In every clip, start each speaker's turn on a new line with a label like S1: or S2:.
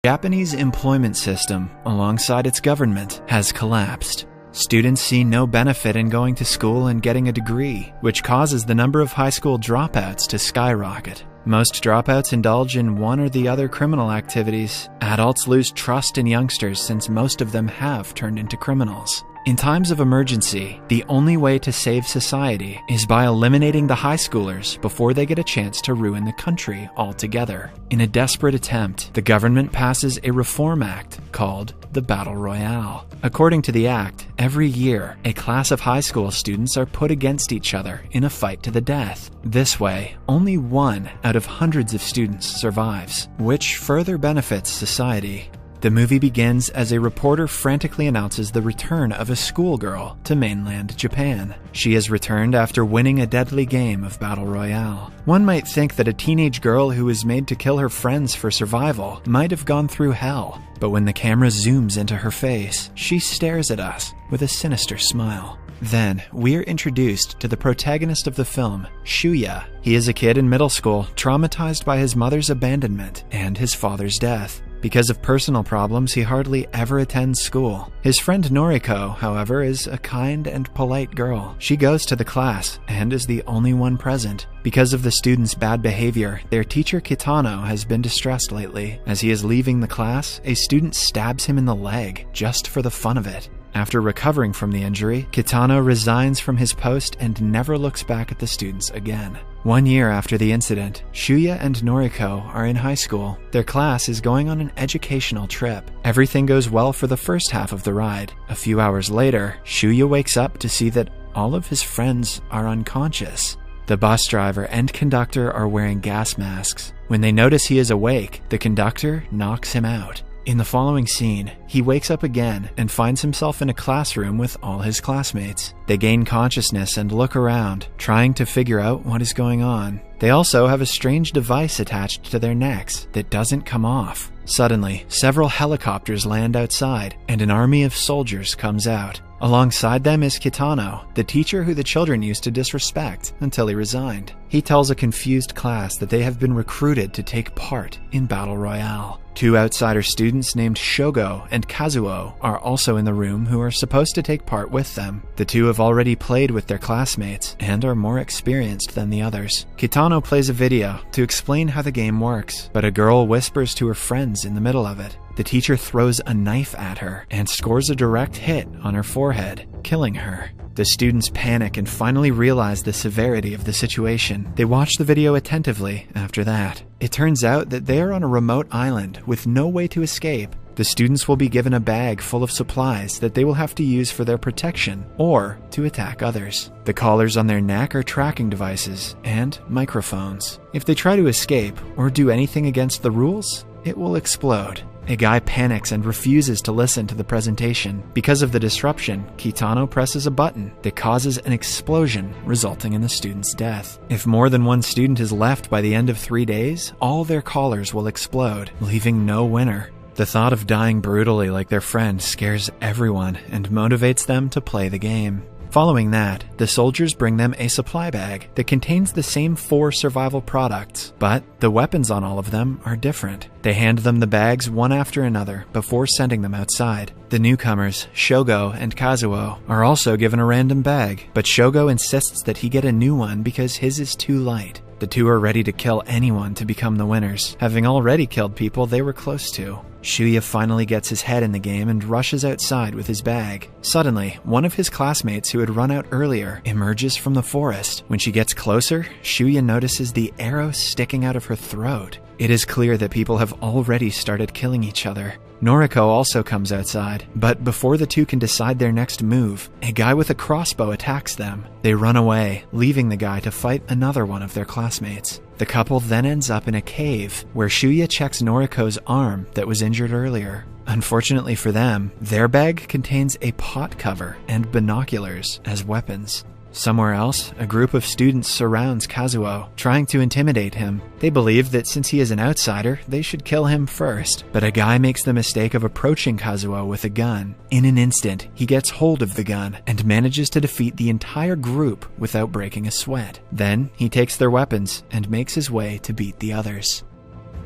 S1: Japanese employment system, alongside its government, has collapsed. Students see no benefit in going to school and getting a degree, which causes the number of high school dropouts to skyrocket. Most dropouts indulge in one or the other criminal activities. Adults lose trust in youngsters since most of them have turned into criminals. In times of emergency, the only way to save society is by eliminating the high schoolers before they get a chance to ruin the country altogether. In a desperate attempt, the government passes a reform act called the Battle Royale. According to the act, every year, a class of high school students are put against each other in a fight to the death. This way, only one out of hundreds of students survives, which further benefits society. The movie begins as a reporter frantically announces the return of a schoolgirl to mainland Japan. She has returned after winning a deadly game of Battle Royale. One might think that a teenage girl who was made to kill her friends for survival might have gone through hell, but when the camera zooms into her face, she stares at us with a sinister smile. Then, we're introduced to the protagonist of the film, Shuya. He is a kid in middle school, traumatized by his mother's abandonment and his father's death. Because of personal problems, he hardly ever attends school. His friend Noriko, however, is a kind and polite girl. She goes to the class and is the only one present. Because of the students' bad behavior, their teacher Kitano has been distressed lately. As he is leaving the class, a student stabs him in the leg, just for the fun of it. After recovering from the injury, Kitano resigns from his post and never looks back at the students again. 1 year after the incident, Shuya and Noriko are in high school. Their class is going on an educational trip. Everything goes well for the first half of the ride. A few hours later, Shuya wakes up to see that all of his friends are unconscious. The bus driver and conductor are wearing gas masks. When they notice he is awake, the conductor knocks him out. In the following scene, he wakes up again and finds himself in a classroom with all his classmates. They gain consciousness and look around, trying to figure out what is going on. They also have a strange device attached to their necks that doesn't come off. Suddenly, several helicopters land outside, and an army of soldiers comes out. Alongside them is Kitano, the teacher who the children used to disrespect until he resigned. He tells a confused class that they have been recruited to take part in Battle Royale. 2 outsider students named Shogo and Kazuo are also in the room who are supposed to take part with them. The 2 have already played with their classmates and are more experienced than the others. Kitano plays a video to explain how the game works, but a girl whispers to her friends in the middle of it. The teacher throws a knife at her and scores a direct hit on her forehead, killing her. The students panic and finally realize the severity of the situation. They watch the video attentively after that. It turns out that they are on a remote island with no way to escape. The students will be given a bag full of supplies that they will have to use for their protection or to attack others. The collars on their neck are tracking devices and microphones. If they try to escape or do anything against the rules, it will explode. A guy panics and refuses to listen to the presentation. Because of the disruption, Kitano presses a button that causes an explosion, resulting in the student's death. If more than one student is left by the end of 3 days, all their collars will explode, leaving no winner. The thought of dying brutally like their friend scares everyone and motivates them to play the game. Following that, the soldiers bring them a supply bag that contains the same 4 survival products, but the weapons on all of them are different. They hand them the bags one after another before sending them outside. The newcomers, Shogo and Kazuo, are also given a random bag, but Shogo insists that he get a new one because his is too light. The 2 are ready to kill anyone to become the winners, having already killed people they were close to. Shuya finally gets his head in the game and rushes outside with his bag. Suddenly, one of his classmates who had run out earlier emerges from the forest. When she gets closer, Shuya notices the arrow sticking out of her throat. It is clear that people have already started killing each other. Noriko also comes outside, but before the 2 can decide their next move, a guy with a crossbow attacks them. They run away, leaving the guy to fight another one of their classmates. The couple then ends up in a cave, where Shuya checks Noriko's arm that was injured earlier. Unfortunately for them, their bag contains a pot cover and binoculars as weapons. Somewhere else, a group of students surrounds Kazuo, trying to intimidate him. They believe that since he is an outsider, they should kill him first. But a guy makes the mistake of approaching Kazuo with a gun. In an instant, he gets hold of the gun and manages to defeat the entire group without breaking a sweat. Then, he takes their weapons and makes his way to beat the others.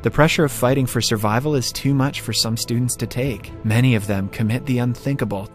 S1: The pressure of fighting for survival is too much for some students to take. Many of them commit the unthinkable.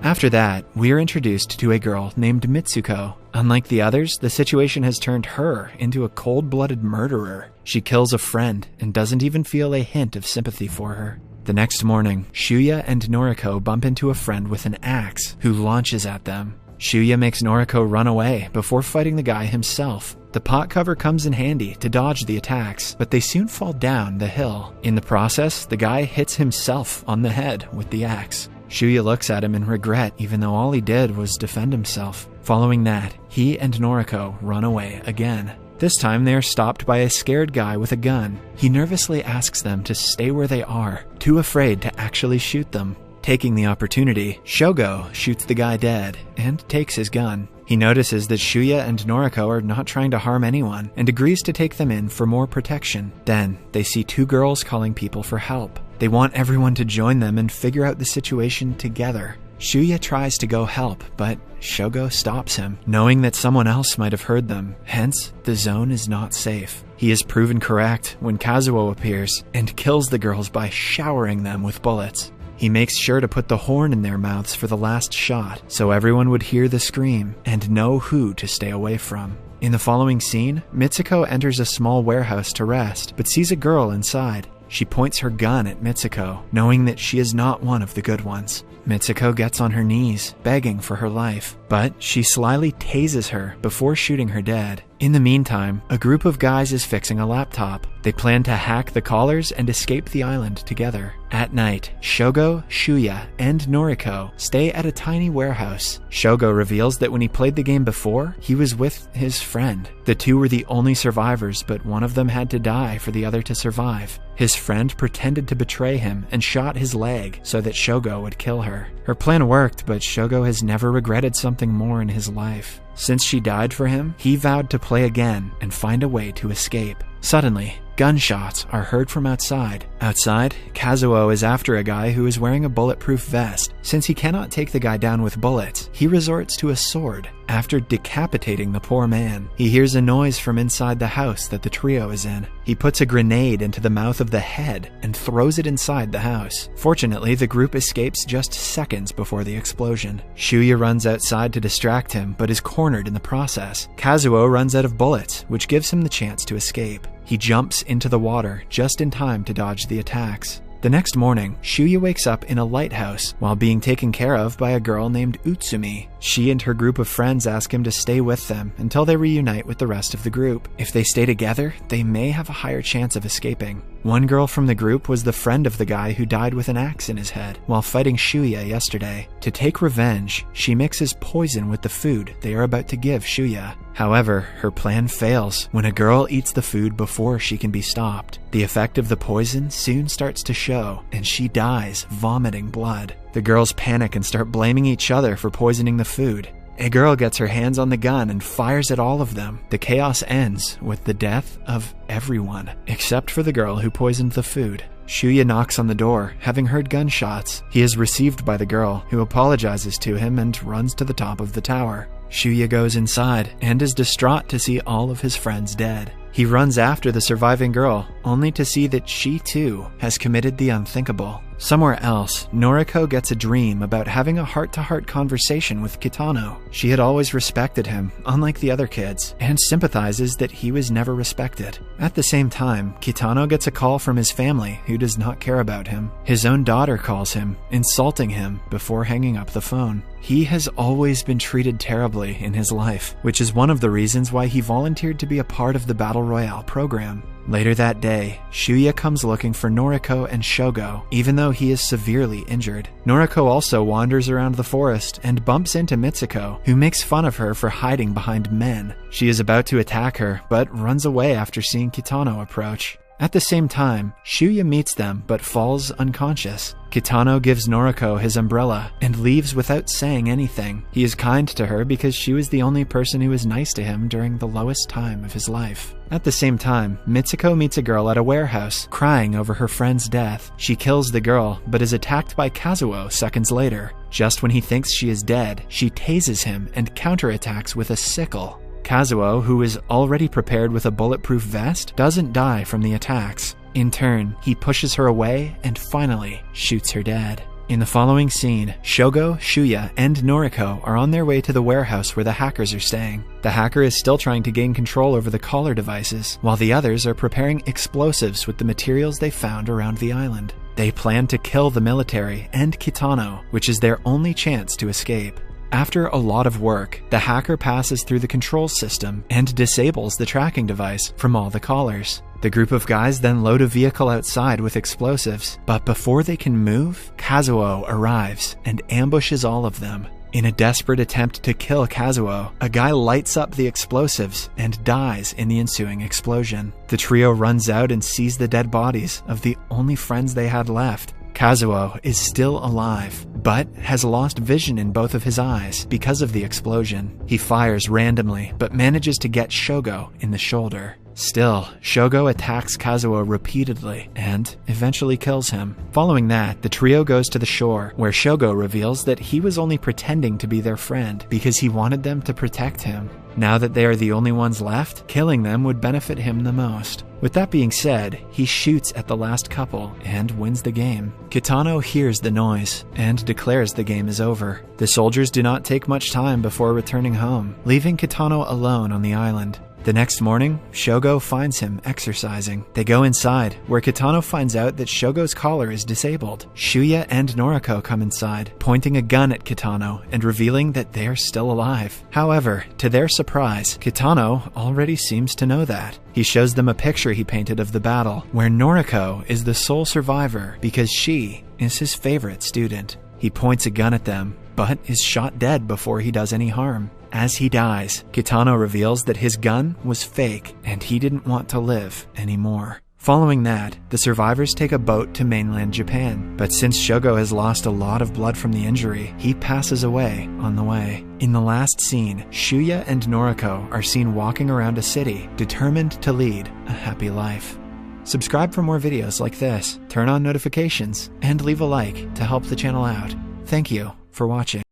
S1: After that, we are introduced to a girl named Mitsuko. Unlike the others, the situation has turned her into a cold-blooded murderer. She kills a friend and doesn't even feel a hint of sympathy for her. The next morning, Shuya and Noriko bump into a friend with an axe who launches at them. Shuya makes Noriko run away before fighting the guy himself. The pot cover comes in handy to dodge the attacks, but they soon fall down the hill. In the process, the guy hits himself on the head with the axe. Shuya looks at him in regret, even though all he did was defend himself. Following that, he and Noriko run away again. This time they are stopped by a scared guy with a gun. He nervously asks them to stay where they are, too afraid to actually shoot them. Taking the opportunity, Shogo shoots the guy dead and takes his gun. He notices that Shuya and Noriko are not trying to harm anyone and agrees to take them in for more protection. Then, they see two girls calling people for help. They want everyone to join them and figure out the situation together. Shuya tries to go help, but Shogo stops him, knowing that someone else might have heard them. Hence, the zone is not safe. He is proven correct when Kazuo appears and kills the girls by showering them with bullets. He makes sure to put the horn in their mouths for the last shot, so everyone would hear the scream and know who to stay away from. In the following scene, Mitsuko enters a small warehouse to rest, but sees a girl inside. She points her gun at Mitsuko, knowing that she is not one of the good ones. Mitsuko gets on her knees, begging for her life, but she slyly tases her before shooting her dead. In the meantime, a group of guys is fixing a laptop. They plan to hack the callers and escape the island together. At night, Shogo, Shuya, and Noriko stay at a tiny warehouse. Shogo reveals that when he played the game before, he was with his friend. The two were the only survivors, but one of them had to die for the other to survive. His friend pretended to betray him and shot his leg so that Shogo would kill her. Her plan worked, but Shogo has never regretted something more in his life. Since she died for him, he vowed to play again and find a way to escape. Suddenly, gunshots are heard from outside. Outside, Kazuo is after a guy who is wearing a bulletproof vest. Since he cannot take the guy down with bullets, he resorts to a sword. After decapitating the poor man, he hears a noise from inside the house that the trio is in. He puts a grenade into the mouth of the head and throws it inside the house. Fortunately, the group escapes just seconds before the explosion. Shuya runs outside to distract him, but is cornered in the process. Kazuo runs out of bullets, which gives him the chance to escape. He jumps into the water just in time to dodge the attacks. The next morning, Shuya wakes up in a lighthouse while being taken care of by a girl named Utsumi. She and her group of friends ask him to stay with them until they reunite with the rest of the group. If they stay together, they may have a higher chance of escaping. One girl from the group was the friend of the guy who died with an axe in his head while fighting Shuya yesterday. To take revenge, she mixes poison with the food they are about to give Shuya. However, her plan fails when a girl eats the food before she can be stopped. The effect of the poison soon starts to show, and she dies, vomiting blood. The girls panic and start blaming each other for poisoning the food. A girl gets her hands on the gun and fires at all of them. The chaos ends with the death of everyone, except for the girl who poisoned the food. Shuya knocks on the door, having heard gunshots. He is received by the girl, who apologizes to him and runs to the top of the tower. Shuya goes inside and is distraught to see all of his friends dead. He runs after the surviving girl, only to see that she too has committed the unthinkable. Somewhere else, Noriko gets a dream about having a heart-to-heart conversation with Kitano. She had always respected him, unlike the other kids, and sympathizes that he was never respected. At the same time, Kitano gets a call from his family, who does not care about him. His own daughter calls him, insulting him before hanging up the phone. He has always been treated terribly in his life, which is one of the reasons why he volunteered to be a part of the Battle Royale program. Later that day, Shuya comes looking for Noriko and Shogo, even though he is severely injured. Noriko also wanders around the forest and bumps into Mitsuko, who makes fun of her for hiding behind men. She is about to attack her, but runs away after seeing Kitano approach. At the same time, Shuya meets them but falls unconscious. Kitano gives Noriko his umbrella and leaves without saying anything. He is kind to her because she was the only person who was nice to him during the lowest time of his life. At the same time, Mitsuko meets a girl at a warehouse, crying over her friend's death. She kills the girl, but is attacked by Kazuo seconds later. Just when he thinks she is dead, she tases him and counterattacks with a sickle. Kazuo, who is already prepared with a bulletproof vest, doesn't die from the attacks. In turn, he pushes her away and finally shoots her dead. In the following scene, Shogo, Shuya, and Noriko are on their way to the warehouse where the hackers are staying. The hacker is still trying to gain control over the collar devices, while the others are preparing explosives with the materials they found around the island. They plan to kill the military and Kitano, which is their only chance to escape. After a lot of work, the hacker passes through the control system and disables the tracking device from all the callers. The group of guys then load a vehicle outside with explosives, but before they can move, Kazuo arrives and ambushes all of them. In a desperate attempt to kill Kazuo, a guy lights up the explosives and dies in the ensuing explosion. The trio runs out and sees the dead bodies of the only friends they had left. Kazuo is still alive, but has lost vision in both of his eyes because of the explosion. He fires randomly, but manages to get Shogo in the shoulder. Still, Shogo attacks Kazuo repeatedly and eventually kills him. Following that, the trio goes to the shore, where Shogo reveals that he was only pretending to be their friend because he wanted them to protect him. Now that they are the only ones left, killing them would benefit him the most. With that being said, he shoots at the last couple and wins the game. Kitano hears the noise and declares the game is over. The soldiers do not take much time before returning home, leaving Kitano alone on the island. The next morning, Shogo finds him exercising. They go inside, where Kitano finds out that Shogo's collar is disabled. Shuya and Noriko come inside, pointing a gun at Kitano and revealing that they are still alive. However, to their surprise, Kitano already seems to know that. He shows them a picture he painted of the battle, where Noriko is the sole survivor because she is his favorite student. He points a gun at them, but is shot dead before he does any harm. As he dies, Kitano reveals that his gun was fake and he didn't want to live anymore. Following that, the survivors take a boat to mainland Japan, but since Shogo has lost a lot of blood from the injury, he passes away on the way. In the last scene, Shuya and Noriko are seen walking around a city, determined to lead a happy life. Subscribe for more videos like this, turn on notifications, and leave a like to help the channel out. Thank you for watching.